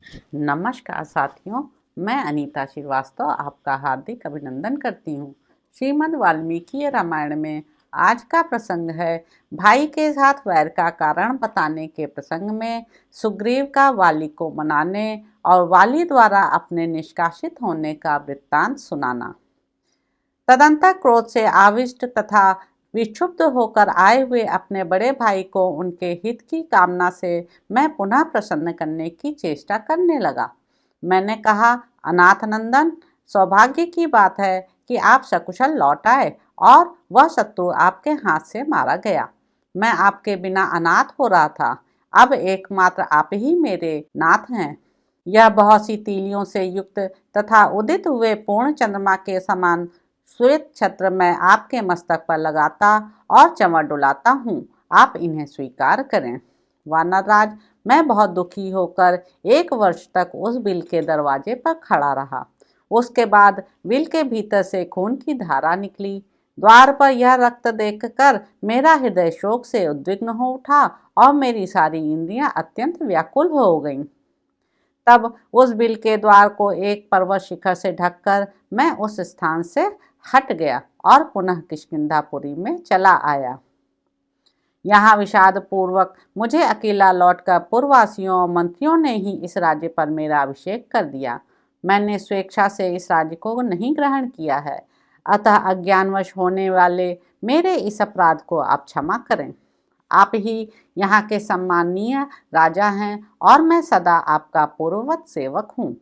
नमस्कार साथियों, मैं अनीता श्रीवास्तव आपका हार्दिक अभिनंदन करती हूँ। श्रीमद् वाल्मीकि रामायण में आज का प्रसंग है भाई के साथ वैर का कारण बताने के प्रसंग में सुग्रीव का वाली को मनाने और वाली द्वारा अपने निष्कासित होने का वृत्तांत सुनाना। तदंतर क्रोध से आविष्ट तथा विक्षुब्ध होकर आए हुए अपने बड़े भाई को उनके हित की कामना से मैं पुनः प्रसन्न करने की चेष्टा करने लगा। मैंने कहा, अनाथ नंदन, सौभाग्य की बात है कि आप सकुशल लौट आए और वह शत्रु आपके हाथ से मारा गया। मैं आपके बिना अनाथ हो रहा था, अब एकमात्र आप ही मेरे नाथ हैं। यह बहुत सी तीलियों से युक्त तथा उदित हुए पूर्ण चंद्रमा के समान श्वेत छत्र मैं आपके मस्तक पर लगाता और चंवर डुलाता हूँ, आप इन्हें स्वीकार करें। वानरराज, मैं बहुत दुखी होकर 1 वर्ष तक उस बिल के दरवाजे पर खड़ा रहा। उसके बाद बिल के भीतर से खून की धारा निकली। द्वार पर यह रक्त देखकर मेरा हृदय शोक से उद्विग्न हो उठा और मेरी सारी इंद्रियां अत्यंत व्याकुल हो गईं। तब उस बिल के द्वार को एक पर्वत शिखर से ढककर मैं उस स्थान से हट गया और पुनः किष्किंधापुरी में चला आया। यहाँ विषाद पूर्वक मुझे अकेला लौटकर पूर्ववासियों और मंत्रियों ने ही इस राज्य पर मेरा अभिषेक कर दिया। मैंने स्वेच्छा से इस राज्य को नहीं ग्रहण किया है, अतः अज्ञानवश होने वाले मेरे इस अपराध को आप क्षमा करें। आप ही यहाँ के सम्माननीय राजा हैं और मैं सदा आपका पूर्ववत सेवक हूँ।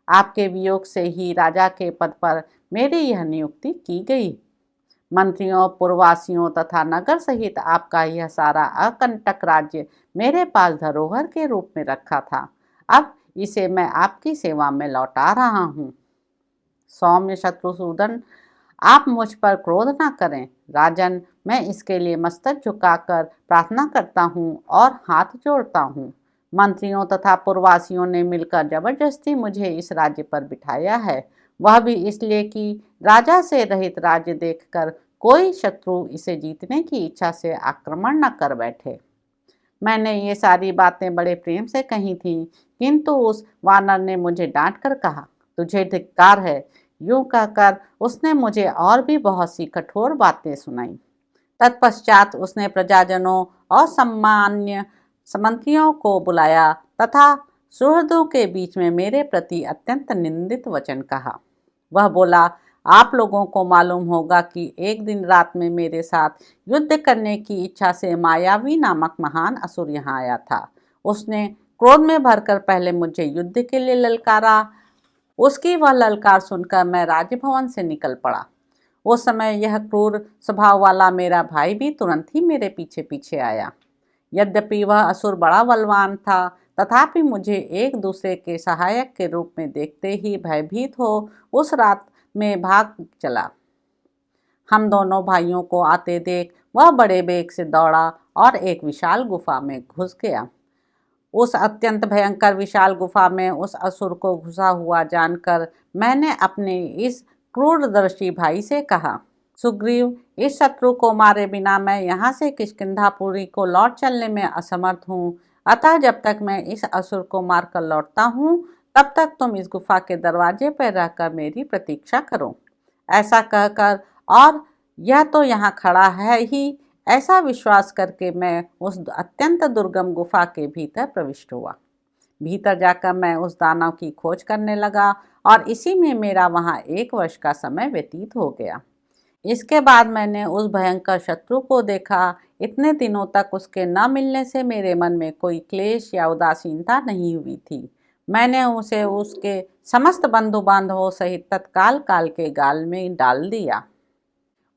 आपके वियोग से ही राजा के पद पर मेरी यह नियुक्ति की गई। मंत्रियों, पूर्ववासियों तथा नगर सहित आपका यह सारा अकंटक राज्य मेरे पास धरोहर के रूप में रखा था। अब इसे मैं आपकी सेवा में लौटा रहा हूँ। सौम्य शत्रुसूदन, आप मुझ पर क्रोध न करें। राजन, मैं इसके लिए मस्तक झुकाकर प्रार्थना करता हूँ और हाथ जोड़ता हूँ। मंत्रियों तथा पूर्ववासियों ने मिलकर जबरदस्ती मुझे इस राज्य पर बिठाया है, वह भी इसलिए कि राजा से रहित राज्य देखकर कोई शत्रु इसे जीतने की इच्छा से आक्रमण न कर बैठे। मैंने ये सारी बातें बड़े प्रेम से कही थीं, किंतु उस वानर ने मुझे डांट कर कहा, तुझे धिक्कार है। यूं कहकर उसने मुझे और भी बहुत सी कठोर बातें सुनाई। तत्पश्चात उसने प्रजाजनों और सम्मान्य मंत्रियों को बुलाया तथा सुहृदों के बीच में मेरे प्रति अत्यंत निंदित वचन कहा। वह बोला, आप लोगों को मालूम होगा कि एक दिन रात में मेरे साथ युद्ध करने की इच्छा से मायावी नामक महान असुर यहाँ आया था। उसने क्रोध में भरकर पहले मुझे युद्ध के लिए ललकारा। उसकी वह ललकार सुनकर मैं राजभवन से निकल पड़ा। उस समय यह क्रूर स्वभाव वाला मेरा भाई भी तुरंत ही मेरे पीछे पीछे आया। यद्यपि वह असुर बड़ा बलवान था, तथापि मुझे एक दूसरे के सहायक के रूप में देखते ही भयभीत हो उस रात में भाग चला। हम दोनों भाइयों को आते देख वह बड़े बेग से दौड़ा और एक विशाल गुफा में घुस गया। उस अत्यंत भयंकर विशाल गुफा में उस असुर को घुसा हुआ जानकर मैंने अपने इस क्रूरदर्शी भाई से कहा, सुग्रीव, इस शत्रु को मारे बिना मैं यहाँ से किष्किंधापुरी को लौट चलने में असमर्थ हूँ। अतः जब तक मैं इस असुर को मारकर लौटता हूँ, तब तक तुम इस गुफा के दरवाजे पर रहकर मेरी प्रतीक्षा करो। ऐसा कहकर, और यह तो यहाँ खड़ा है ही, ऐसा विश्वास करके मैं उस अत्यंत दुर्गम गुफा के भीतर प्रविष्ट हुआ। भीतर जाकर मैं उस दानव की खोज करने लगा और इसी में मेरा वहाँ 1 वर्ष का समय व्यतीत हो गया। इसके बाद मैंने उस भयंकर शत्रु को देखा। इतने दिनों तक उसके न मिलने से मेरे मन में कोई क्लेश या उदासीनता नहीं हुई थी। मैंने उसे उसके समस्त बंधु बांधवों सहित तत्काल काल के गाल में डाल दिया।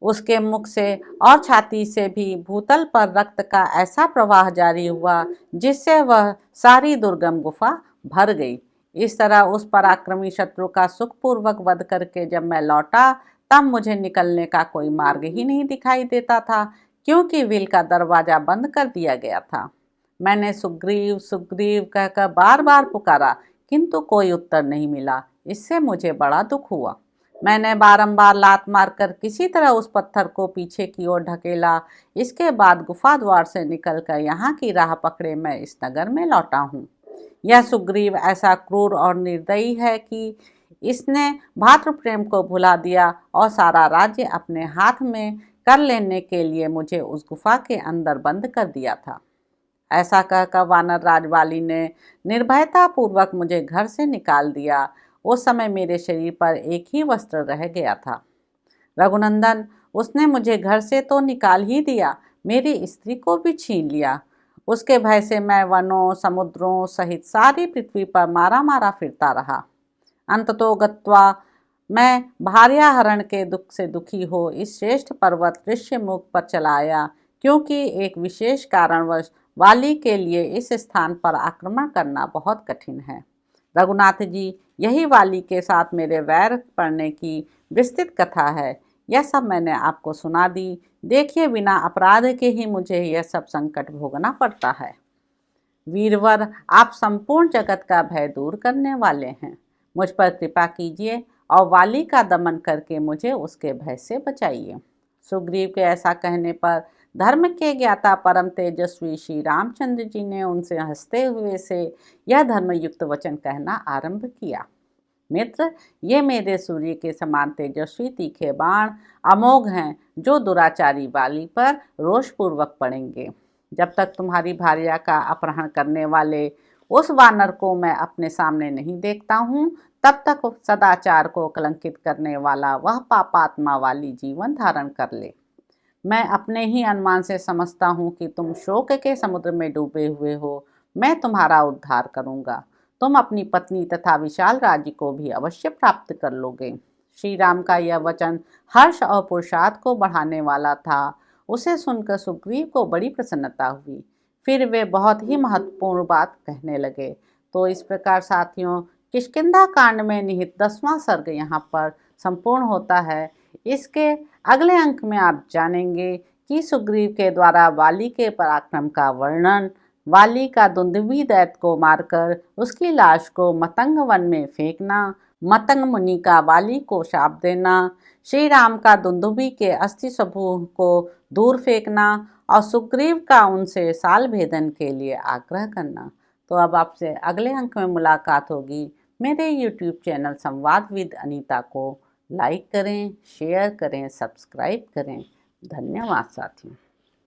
उसके मुख से और छाती से भी भूतल पर रक्त का ऐसा प्रवाह जारी हुआ जिससे वह सारी दुर्गम गुफा भर गई। इस तरह उस पराक्रमी शत्रु का सुखपूर्वक वध करके जब मैं लौटा, तब मुझे निकलने का कोई मार्ग ही नहीं दिखाई देता था, क्योंकि विल का दरवाजा बंद कर दिया गया था। मैंने सुग्रीव सुग्रीव कहकर बार बार पुकारा, किंतु कोई उत्तर नहीं मिला। इससे मुझे बड़ा दुख हुआ। मैंने बारंबार लात मारकर किसी तरह उस पत्थर को पीछे की ओर ढकेला। इसके बाद गुफा द्वार से निकलकर यहाँ की राह पकड़े मैं इस नगर में लौटा हूँ। यह सुग्रीव ऐसा क्रूर और निर्दयी है कि इसने भातृ प्रेम को भुला दिया और सारा राज्य अपने हाथ में कर लेने के लिए मुझे उस गुफा के अंदर बंद कर दिया था। ऐसा कहकर वानर राज वाली ने निर्भयता पूर्वक मुझे घर से निकाल दिया। उस समय मेरे शरीर पर एक ही वस्त्र रह गया था। रघुनंदन, उसने मुझे घर से तो निकाल ही दिया, मेरी स्त्री को भी छीन लिया। उसके भय से मैं वनों समुद्रों सहित सारी पृथ्वी पर मारा मारा फिरता रहा। अंततो गत्वा मैं भार्याहरण के दुख से दुखी हो इस श्रेष्ठ पर्वत ऋष्यमुख पर चला आया, क्योंकि एक विशेष कारणवश वाली के लिए इस स्थान पर आक्रमण करना बहुत कठिन है। रघुनाथ जी, यही वाली के साथ मेरे वैर पड़ने की विस्तृत कथा है। यह सब मैंने आपको सुना दी। देखिए, बिना अपराध के ही मुझे यह सब संकट भोगना पड़ता है। वीरवर, आप संपूर्ण जगत का भय दूर करने वाले हैं। मुझ पर कृपा कीजिए और वाली का दमन करके मुझे उसके भय से बचाइए। सुग्रीव के ऐसा कहने पर धर्म के ज्ञाता परम तेजस्वी श्री रामचंद्र जी ने उनसे हंसते हुए से यह धर्मयुक्त वचन कहना आरंभ किया। मित्र, ये मेरे सूर्य के समान तेजस्वी तीखे बाण अमोघ हैं, जो दुराचारी वाली पर रोषपूर्वक पड़ेंगे। जब तक तुम्हारी भार्या का अपहरण करने वाले उस वानर को मैं अपने सामने नहीं देखता हूँ, तब तक सदाचार को कलंकित करने वाला वह पापात्मा वाली जीवन धारण कर ले। मैं अपने ही अनुमान से समझता हूँ कि तुम शोक के समुद्र में डूबे हुए हो। मैं तुम्हारा उद्धार करूँगा। तुम अपनी पत्नी तथा विशाल राज्य को भी अवश्य प्राप्त कर लोगे। श्री राम का यह वचन हर्ष और पुरुषार्थ को बढ़ाने वाला था। उसे सुनकर सुग्रीव को बड़ी प्रसन्नता हुई। फिर वे बहुत ही महत्वपूर्ण बात कहने लगे। तो इस प्रकार साथियों, किष्किंधा कांड में निहित 10वां सर्ग यहाँ पर संपूर्ण होता है। इसके अगले अंक में आप जानेंगे कि सुग्रीव के द्वारा वाली के पराक्रम का वर्णन, वाली का दुंदुभी दैत्य को मारकर उसकी लाश को मतंग वन में फेंकना, मतंग मुनि का वाली को शाप देना, श्री राम का दुंदुभी के अस्थि समूह को दूर फेंकना और सुग्रीव का उनसे साल भेदन के लिए आग्रह करना। तो अब आपसे अगले अंक में मुलाकात होगी। मेरे YouTube चैनल संवाद विद अनीता को लाइक करें, शेयर करें, सब्सक्राइब करें। धन्यवाद साथियों।